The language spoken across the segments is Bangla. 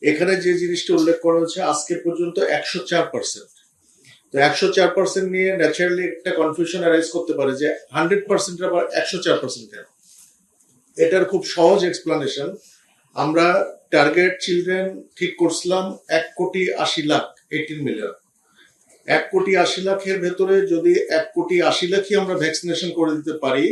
এখানে যে জিনিসটা উল্লেখ করা হচ্ছে আজকে পর্যন্ত 104%। তো 104% নিয়ে ন্যাচারালি একটা কনফিউশন অ্যারাইজ করতে পারে যে 100% আবার 104% কেন। এটার খুব সহজ এক্সপ্লানেশন, আমরা টার্গেট চিলড্রেন ঠিক করছিলাম 1,80,00,000, 18 মিলিয়ন। 1,80,00,000-এর ভেতরে যদি 1,80,00,000-ই আমরা ভ্যাকসিনেশন করে দিতে পারি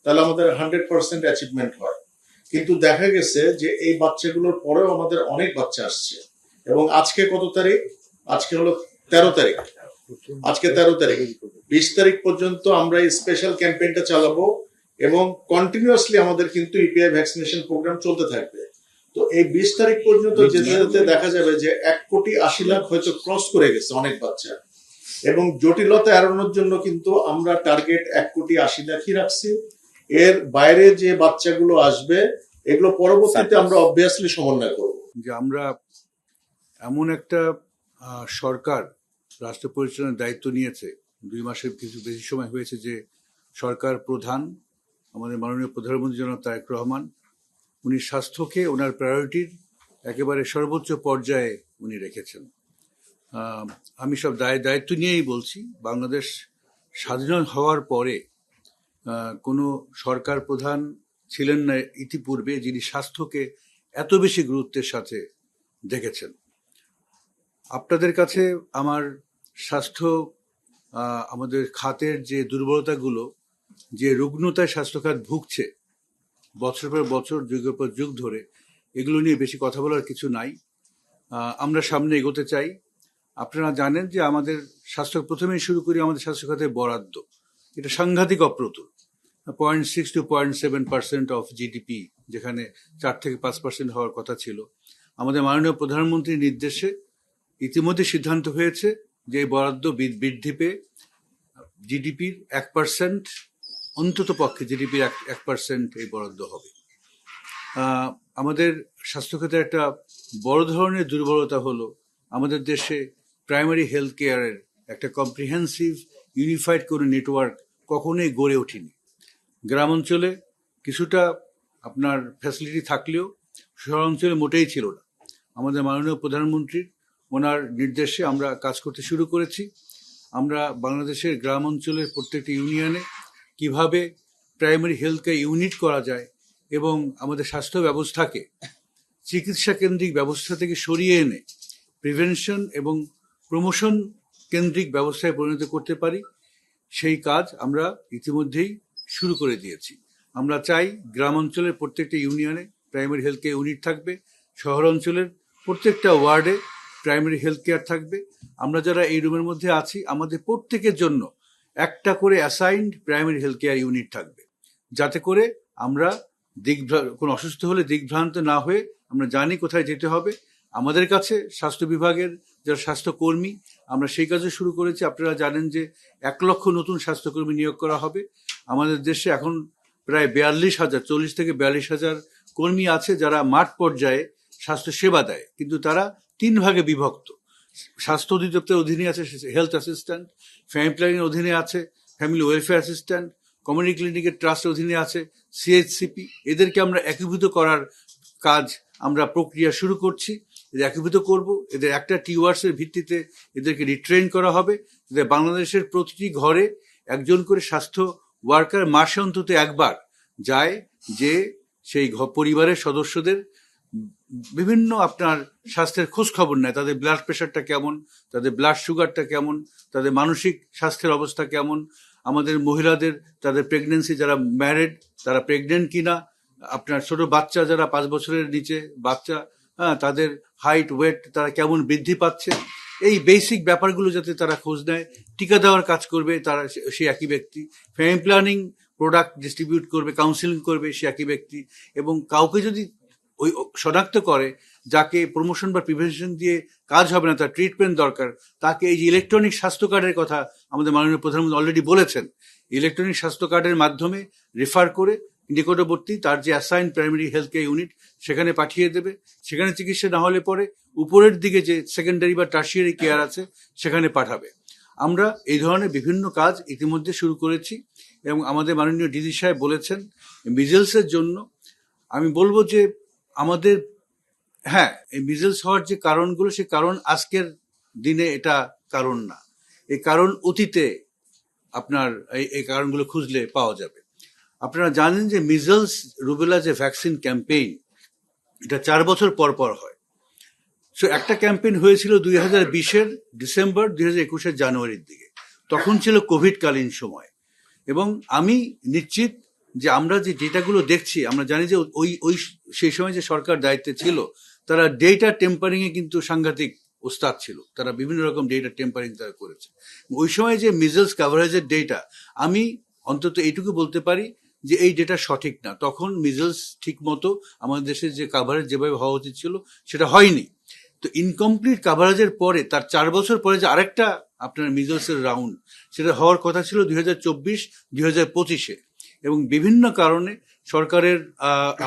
তাহলে আমাদের 100% অ্যাচিভমেন্ট হয়। কিন্তু দেখা গেছে যে এই বাচ্চাগুলোর পরেও আমাদের অনেক বাচ্চা আসছে, এবং আজকে কত তারিখ? আজকে হলো 13 তারিখ। আজকে 13 তারিখ, 20 তারিখ পর্যন্ত আমরা এই স্পেশাল ক্যাম্পেইনটা চালাবো এবং কন্টিনিউয়াসলি আমাদের কিন্তু ইপিআই ভ্যাকসিনেশন প্রোগ্রাম চলতে থাকবে। তো এই 20 তারিখ পর্যন্ত যেতে যেতে দেখা যাবে যে 1,80,00,000 হয়তো ক্রস করে গেছে অনেক বাচ্চা, এবং জটিলতা এড়ানোর জন্য কিন্তু আমরা টার্গেট 1,80,00,000-ই রাখছি। এর বাইরে যে বাচ্চাগুলো আসবে এগুলো পরবর্তীতে আমরা অবভিয়াসলি সমন্বয় করব। যে আমরা এমন একটা সরকার রাষ্ট্র পরিচালনার দায়িত্ব নিয়েছে, 2 মাসের কিছু বেশি সময় হয়েছে, যে সরকার প্রধান আমাদের মাননীয় প্রধানমন্ত্রী জনাব তারেক রহমান, উনি স্বাস্থ্যকে ওনার প্রায়োরিটির একেবারে সর্বোচ্চ পর্যায়ে উনি রেখেছেন। আমি সব দায়িত্ব নিয়েই বলছি, বাংলাদেশ স্বাধীন হওয়ার পরে কোনো সরকার প্রধান ছিলেন না ইতিপূর্বে যিনি স্বাস্থ্যকে এত বেশি গুরুত্বের সাথে দেখেছেন। আপনাদের কাছে আমার স্বাস্থ্য, আমাদের খাতের যে দুর্বলতাগুলো, যে রুগ্নতায় স্বাস্থ্যখাত ভুগছে বছর পর বছর, যুগের পর যুগ ধরে, এগুলো নিয়ে বেশি কথা বলার কিছু নাই। আমরা সামনে এগোতে চাই। আপনারা জানেন যে আমাদের স্বাস্থ্য, প্রথমেই শুরু করি আমাদের স্বাস্থ্য খাতের বরাদ্দ। এটা সাংঘাতিক অপ্রতুল, 0.6 to 0.7% অফ জিডিপি, যেখানে 4 থেকে 5% হওয়ার কথা ছিল। আমাদের মাননীয় প্রধানমন্ত্রীর নির্দেশে ইতিমধ্যে সিদ্ধান্ত হয়েছে যে এই বরাদ্দ বৃদ্ধি পেয়ে জিডিপির 1%, অন্তত পক্ষে জিডিপির 1% এই বরাদ্দ হবে। আমাদের স্বাস্থ্যখাতে একটা বড় ধরনের দুর্বলতা হলো আমাদের দেশে প্রাইমারি হেলথ কেয়ারের একটা কম্প্রিহেন্সিভ ইউনিফাইড কোনো নেটওয়ার্ক কখনোই গড়ে ওঠেনি। গ্রাম অঞ্চলে কিছুটা আপনার ফ্যাসিলিটি থাকলেও শহরাঞ্চলে মোটেই ছিল না। আমাদের মাননীয় প্রধানমন্ত্রীর ওনার নির্দেশে আমরা কাজ করতে শুরু করেছি। আমরা বাংলাদেশের গ্রাম অঞ্চলের প্রত্যেকটি ইউনিয়নে কিভাবে প্রাইমারি হেলথ কেয়ার ইউনিট করা যায় এবং আমাদের স্বাস্থ্য ব্যবস্থাকে চিকিৎসা কেন্দ্রিক ব্যবস্থা থেকে সরিয়ে এনে প্রিভেনশন এবং প্রমোশন কেন্দ্রিক ব্যবস্থায় পরিণত করতে পারি, সেই কাজ আমরা ইতিমধ্যেই শুরু করে দিয়েছি। আমরা চাই গ্রাম অঞ্চলের প্রত্যেকটা ইউনিয়নে প্রাইমারি হেলথ কেয়ার ইউনিট থাকবে, শহর অঞ্চলের প্রত্যেকটা ওয়ার্ডে প্রাইমারি হেলথ কেয়ার থাকবে। আমরা যারা এই রুমের মধ্যে আছি, আমাদের প্রত্যেকের জন্য একটা করে assigned primary health care unit থাকবে, যাতে করে আমরা কোনো অসুস্থ হলে দিগ্ভ্রান্ত না হয়ে আমরা জানি কোথায় যেতে হবে। আমাদের কাছে স্বাস্থ্য বিভাগের যারা স্বাস্থ্যকর্মী, আমরা সেই কাজও শুরু করেছি। আপনারা জানেন যে 1 লক্ষ নতুন স্বাস্থ্যকর্মী নিয়োগ করা হবে। আমাদের দেশে এখন প্রায় 42,000, 40 থেকে 42,000 কর্মী আছে যারা মাঠ পর্যায়ে স্বাস্থ্য সেবা দেয়, কিন্তু তারা 3 ভাগে বিভক্ত। স্বাস্থ্য অধিদপ্তরের অধীনে আছে হেলথ অ্যাসিস্ট্যান্ট, ফ্যামিলি প্ল্যানিং অধীনে আছে ফ্যামিলি ওয়েলফেয়ার অ্যাসিস্ট্যান্ট, কমিউনিটি ক্লিনিকের ট্রাস্টের অধীনে আছে সিএইচসিপি। এদেরকে আমরা একীভূত করার কাজ, আমরা প্রক্রিয়া শুরু করছি। এদের একীভূত করব, এদের একটা টিওয়ার্সের ভিত্তিতে এদেরকে রিট্রেন করা হবে। বাংলাদেশের প্রতিটি ঘরে একজন করে স্বাস্থ্য ওয়ার্কার মাসে অন্তত একবার যায়, যে সেই পরিবারের সদস্যদের বিভিন্ন আপনার স্বাস্থ্যের খোঁজ খবর নেয়, তাদের ব্লাড প্রেশারটা কেমন, তাদের ব্লাড সুগারটা কেমন, তাদের মানসিক স্বাস্থ্যের অবস্থা কেমন, আমাদের মহিলাদের তাদের প্রেগনেন্সি, যারা ম্যারিড তারা প্রেগনেন্ট কিনা, আপনার ছোট বাচ্চা যারা 5 বছরের নিচে বাচ্চা, তাদের হাইট ওয়েট তারা কেমন বৃদ্ধি পাচ্ছে, এই বেসিক ব্যাপারগুলো যাতে তারা খোঁজ নেয়। টিকা দেওয়ার কাজ করবে তারা, সে একই ব্যক্তি। ফ্যামিলি প্ল্যানিং প্রোডাক্ট ডিস্ট্রিবিউট করবে, কাউন্সিলিং করবে, সে একই ব্যক্তি। এবং কাউকে যদি ওই শনাক্ত করে যাকে প্রমোশন বা প্রিভেনশন দিয়ে কাজ হবে না, তার ট্রিটমেন্ট দরকার, তাকে এই যে ইলেকট্রনিক স্বাস্থ্য কার্ডের কথা আমাদের মাননীয় প্রধানমন্ত্রী অলরেডি বলেছেন, ইলেকট্রনিক স্বাস্থ্য কার্ডের মাধ্যমে রেফার করে নিকটবর্তী তার যে assign primary health care unit সেখানে পাঠিয়ে দেবে। সেখানে চিকিৎসা না হলে পরে উপরের দিকে যে সেকেন্ডারি বা টার্সিয়ারি কেয়ার আছে সেখানে পাঠাবে। আমরা এই ধরনের বিভিন্ন কাজ ইতিমধ্যে শুরু করেছি এবং আমাদের মাননীয় ডিজি সাহেব বলেছেন মিজেলসের জন্য। আমি বলবো যে আমাদের হ্যাঁ, এই মিজেলস হওয়ার যে কারণগুলো, সে কারণ আজকের দিনে এটা কারণ না। এই কারণ অতীতে আপনার এই কারণগুলো খুঁজলে পাওয়া যাবে। আপনারা জানেন যে মিজেলস রুবেলা যে ভ্যাকসিন ক্যাম্পেইন, এটা 4 বছর পর পর হয়। সো একটা ক্যাম্পেইন হয়েছিল 2020-এর ডিসেম্বর, 2021-এর জানুয়ারির দিকে। তখন ছিল কোভিডকালীন সময়। এবং আমি নিশ্চিত যে আমরা যে ডেটাগুলো দেখছি, আমরা জানি যে ওই সেই সময় যে সরকার দায়িত্বে ছিল, তারা ডেটা টেম্পারিং এ কিন্তু সাংঘাতিক ওস্তাদ ছিল। তারা বিভিন্ন রকম ডেটা টেম্পারিং তারা করেছে। ওই সময় যে মিজেলস কাভারেজের ডেটা, আমি অন্তত এইটুকু বলতে পারি যে এই ডেটা সঠিক না। তখন মিজেলস ঠিক মতো আমাদের দেশে যে কাভারেজ যেভাবে হওয়া উচিত ছিল সেটা হয়নি। তো ইনকমপ্লিট কাভারেজের পরে, তার 4 বছর পরে যে আরেকটা আপনার মিজেলসের রাউন্ড, সেটা হওয়ার কথা ছিল 2024-2025-এ। এবং বিভিন্ন কারণে সরকারের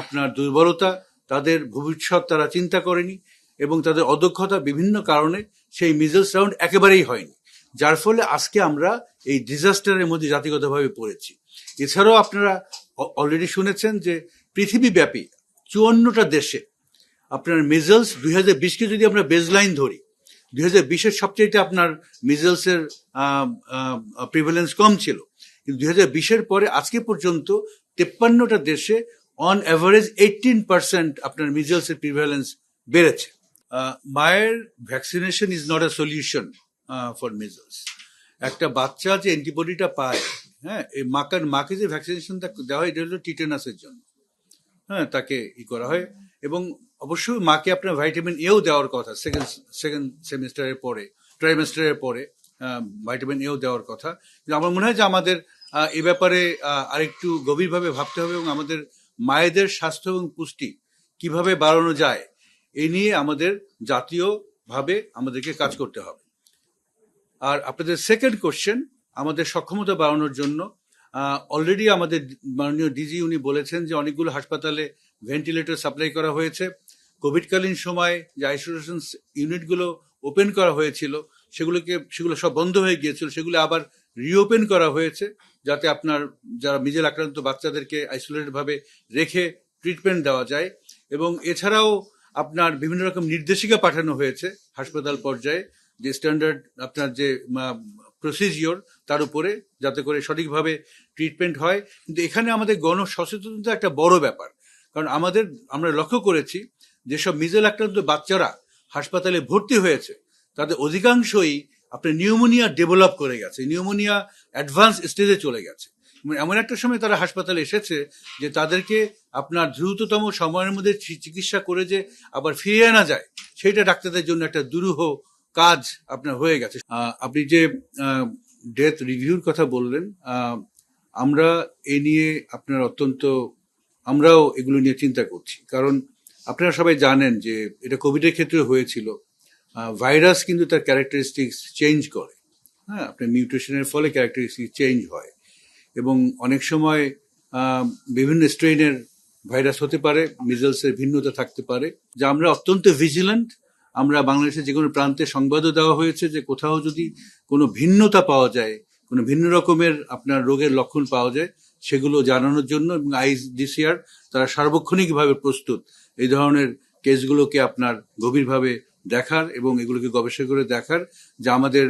আপনার দুর্বলতা, তাদের ভবিষ্যৎ তারা চিন্তা করেনি, এবং তাদের অদক্ষতা, বিভিন্ন কারণে সেই মিজেলস রাউন্ড একেবারেই হয়নি। যার ফলে আজকে আমরা এই ডিজাস্টারের মধ্যে জাতিগতভাবে পড়েছি। এছাড়াও আপনারা অলরেডি শুনেছেন যে পৃথিবীব্যাপী 54টা দেশে আপনার মিজেলস 2020-কে যদি আমরা বেজলাইন ধরি, 2020-এর সবচেয়ে আপনার মিজেলসের প্রিভ্যালেন্স কম ছিল। কিন্তু 2020-এর পরে আজকে পর্যন্ত 53টা দেশে অন অ্যাভারেজ 18% আপনার মিজেলসের প্রিভ্যালেন্স বেড়েছে। মায়ের vaccination is not a solution for measles. একটা বাচ্চা যে অ্যান্টিবডিটা পায়, হ্যাঁ, এই মাকে যে ভ্যাকসিনেশনটা দেওয়া হয়, এটা হলো টিটেনাসের জন্য। হ্যাঁ, তাকে করা হয়। এবং অবশ্যই মাকে আপনার ভাইটামিন এও দেওয়ার কথা, সেকেন্ড সেমিস্টারের পরে, ট্রাইমেস্টারের পরে ভাইটামিন এও দেওয়ার কথা। কিন্তু আমার মনে হয় যে আমাদের এ ব্যাপারে আরেকটু গভীরভাবে ভাবতে হবে, এবং আমাদের মায়েদের স্বাস্থ্য এবং পুষ্টি কিভাবে বাড়ানো যায়, এই নিয়ে আমাদের জাতীয়ভাবে আমাদেরকে কাজ করতে হবে। আর আপনাদের সেকেন্ড কোশ্চেন, আমাদের সক্ষমতা বাড়ানোর জন্য অলরেডি আমাদের মাননীয় ডিজি উনি বলেছেন যে অনেকগুলো হাসপাতালে ভেন্টিলেটর সাপ্লাই করা হয়েছে। কোভিডকালীন সময় যে আইসোলেশন ইউনিটগুলো ওপেন করা হয়েছিল, সেগুলো সব বন্ধ হয়ে গিয়েছিল, সেগুলো আবার রিওপেন করা হয়েছে, যাতে আপনার যারা মিজেল আক্রান্ত বাচ্চাদেরকে আইসোলেটেড ভাবে রেখে ট্রিটমেন্ট দেওয়া যায়। এবং এছাড়াও আপনার বিভিন্ন রকম নির্দেশিকা পাঠানো হয়েছে হাসপাতাল পর্যায়ে, যে স্ট্যান্ডার্ড আপনার যে প্রসিজিওর, তার উপরে, যাতে করে সঠিকভাবে ট্রিটমেন্ট হয়। কিন্তু এখানে আমাদের গণসচেতনতা একটা বড় ব্যাপার। কারণ আমরা লক্ষ্য করেছি যেসব মিজেল আক্রান্ত বাচ্চারা হাসপাতালে ভর্তি হয়েছে, তাদের অধিকাংশই আপনার নিউমোনিয়া ডেভেলপ করে গেছে, নিউমোনিয়া অ্যাডভান্স স্টেজে চলে গেছে। এমন একটা সময় তারা হাসপাতালে এসেছে যে তাদেরকে আপনার দ্রুততম সময়ের মধ্যে চিকিৎসা করে যে আবার ফিরিয়ে আনা যায়, সেইটা ডাক্তারদের জন্য একটা দুরূহ কাজ আপনার হয়ে গেছে। আপনি যে ডেথ রিভিউর কথা বললেন, আমরা এ নিয়ে আপনার আমরাও এগুলো নিয়ে চিন্তা করছি। কারণ আপনারা সবাই জানেন যে এটা কোভিডের ক্ষেত্রে হয়েছিল। ভাইরাস কিন্তু তার ক্যারেক্টারিস্টিক্স চেঞ্জ করে। হ্যাঁ, আপনার মিউটেশনের ফলে ক্যারেক্টারিস্টিক্স চেঞ্জ হয়, এবং অনেক সময় বিভিন্ন স্ট্রেইনের ভাইরাস হতে পারে, মিজেলসের ভিন্নতা থাকতে পারে, যা আমরা অত্যন্ত ভিজিল্যান্ট। আমরা বাংলাদেশের যে কোনো প্রান্তে সংবাদও দেওয়া হয়েছে যে কোথাও যদি কোনো ভিন্নতা পাওয়া যায়, কোনো ভিন্ন রকমের আপনার রোগের লক্ষণ পাওয়া যায়, সেগুলো জানানোর জন্য, এবং আইসিডিসিআর তারা সার্বক্ষণিকভাবে প্রস্তুত এই ধরনের কেসগুলোকে আপনার গভীরভাবে দেখার, এবং এগুলোকে গবেষণা করে দেখার যে আমাদের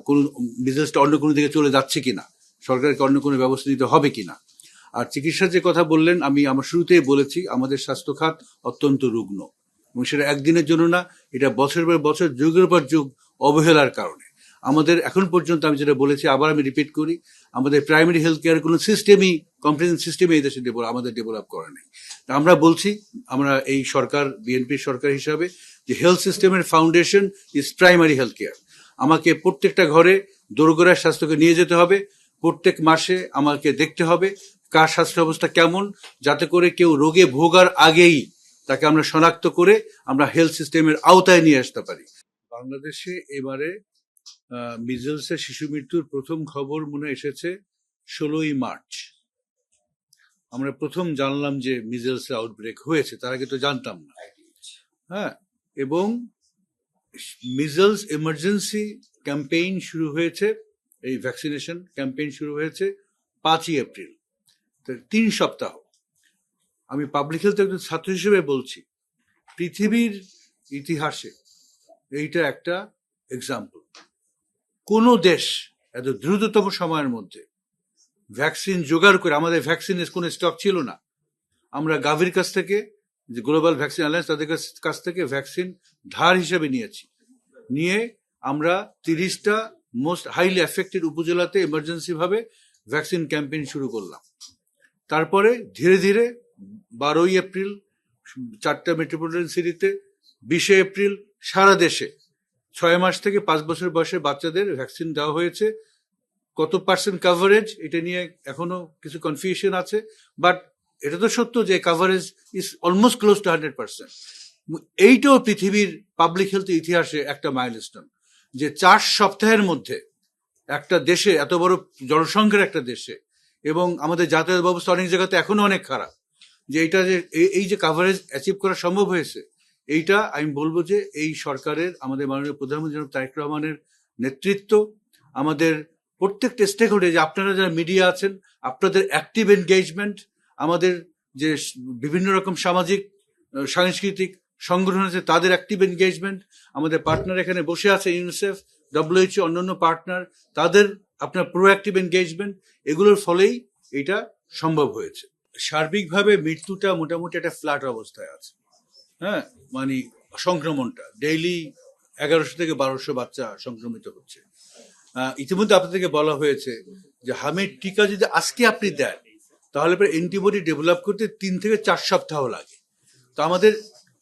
কোন বিজনেসটা অন্য কোনো দিকে চলে যাচ্ছে কিনা, সরকারকে অন্য কোনো ব্যবস্থা নিতে হবে কিনা। আর চিকিৎসার যে কথা বললেন, আমি আমার শুরুতেই বলেছি, আমাদের স্বাস্থ্য খাত অত্যন্ত রুগ্ন, এবং সেটা একদিনের জন্য না, এটা বছরের পর বছর, যুগের পর যুগ অবহেলার কারণে। আমাদের এখন পর্যন্ত, আমি যেটা বলেছি, আবার আমি রিপিট করি, আমাদের প্রাইমারি হেলথ কেয়ার কোনো সিস্টেমই, কম্প্রিহেন্সিভ সিস্টেমে এই দেশে আমাদের ডেভেলপ করা নেই। আমরা বলছি, আমরা এই সরকার, বিএনপির সরকার হিসাবে, যে হেলথ সিস্টেমের foundation is primary health care. আমাকে প্রত্যেকটা ঘরে দোরগোড়ার স্বাস্থ্যকে নিয়ে যেতে হবে। প্রত্যেক মাসে আমাকে দেখতে হবে কার স্বাস্থ্য অবস্থা কেমন, যাতে করে কেউ রোগে ভোগার আগেই তাকে আমরা শনাক্ত করে আমরা হেলথ সিস্টেমের আওতায় নিয়ে আসতে পারি। বাংলাদেশে এবারে মিজেলসের শিশু মৃত্যুর প্রথম খবর মনে এসেছে 16ই মার্চ। আমরা প্রথম জানলাম যে মিজেলসের আউটব্রেক হয়েছে, তার আগে তো জানতাম না। হ্যাঁ, এবং মিজেলস এমার্জেন্সি ক্যাম্পেইন শুরু হয়েছে, এই ভ্যাকসিনেশন ক্যাম্পেইন শুরু হয়েছে 5ই এপ্রিল। 3 সপ্তাহ। আমি পাবলিক হেলথ একজন ছাত্র হিসেবে বলছি পৃথিবীর ইতিহাসে এইটা একটা এক্সাম্পল। কোনো দেশ এত দ্রুততম সময়ের মধ্যে ভ্যাকসিন জোগাড় করে, আমাদের ভ্যাকসিনের কোনো স্টক ছিল না, আমরা গাভির কাছ থেকে, যে গ্লোবাল ভ্যাকসিন অ্যালায়েন্স, তাদের কাছ থেকে ভ্যাকসিন ধার হিসেবে নিয়ে আমরা 30টা মোস্ট হাইলি এফেক্টেড উপজেলাতে এমার্জেন্সি ভাবে ভ্যাকসিন ক্যাম্পেইন শুরু করলাম। তারপরে ধীরে ধীরে 12ই এপ্রিল 4টা মেট্রোপলিটন সিটিতে, 20শে এপ্রিল সারা দেশে 6 মাস থেকে 5 বছর বয়সের বাচ্চাদের ভ্যাকসিন দেওয়া হয়েছে। কত পার্সেন্ট কাভারেজ এটা নিয়ে এখনো কিছু কনফিউশন আছে, বাট এটা তো সত্য যে coverage is almost close two 100%। এইটাও পৃথিবীর পাবলিক হেলথ ইতিহাসে একটা মাইলস্টোন, যে 4 সপ্তাহের মধ্যে একটা দেশে, এত বড় জনসংখ্যার একটা দেশে, এবং আমাদের যাতায়াত ব্যবস্থা অনেক জায়গাতে এখনো অনেক খারাপ, যে এইটা যে এই যে কাভারেজ অ্যাচিভ করা সম্ভব হয়েছে, এইটা আমি বলবো যে এই সরকারের, আমাদের মাননীয় প্রধানমন্ত্রী জনাব তারেক রহমানের নেতৃত্ব, আমাদের প্রত্যেকটা স্টেক হোল্ডার, যে আপনারা যারা মিডিয়া আছেন, আপনাদের অ্যাক্টিভ এনগেজমেন্ট, আমাদের যে বিভিন্ন রকম সামাজিক সাংস্কৃতিক সংগঠন আছে তাদের অ্যাক্টিভ এনগেজমেন্ট, আমাদের পার্টনার এখানে বসে আছে ইউনিসেফ, WHO, অন্যান্য পার্টনার, তাদের আপনার প্রোঅ্যাক্টিভ এনগেজমেন্ট, এগুলোর ফলেই এটা সম্ভব হয়েছে। সার্বিকভাবে মৃত্যুটা মোটামুটি একটা ফ্ল্যাট অবস্থায় আছে। হ্যাঁ, মানে সংক্রমণটা ডেইলি 1100 থেকে 1200 বাচ্চা সংক্রমিত হচ্ছে। ইতিমধ্যে আপনাদেরকে বলা হয়েছে যে হামের টিকা যদি আজকে আপনি দেন, তাহলে পরে অ্যান্টিবডি ডেভেলপ করতে 3 থেকে 4 সপ্তাহ লাগে। তো আমাদের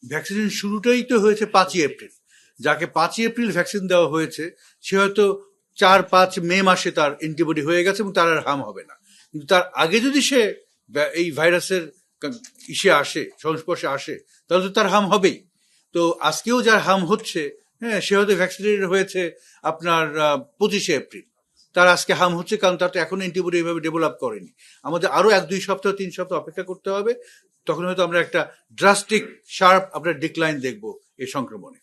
ভ্যাকসিনেশন শুরুটাই তো হয়েছে 5ই এপ্রিল। যাকে 5ই এপ্রিল ভ্যাকসিন দেওয়া হয়েছে, সে হয়তো 4-5 মে মাসে তার অ্যান্টিবডি হয়ে গেছে এবং তার আর হাম হবে না। কিন্তু তার আগে যদি সে এই ভাইরাসের সংস্পর্শে আসে, তাহলে তো তার হাম হবেই। তো আজকেও যার হাম হচ্ছে, হ্যাঁ, সে হয়তো ভ্যাকসিনেটেড হয়েছে আপনার 25শে এপ্রিল, তার আজকে হাম হচ্ছে, কারণ তার তো এখন অ্যান্টিবডি এইভাবে ডেভেলপ করেনি। আমাদের আরো 1-2 সপ্তাহ 3 সপ্তাহ অপেক্ষা করতে হবে, তখন হয়তো আমরা একটা ড্রাস্টিক শার্প আপনার ডিক্লাইন দেখবো এই সংক্রমণে।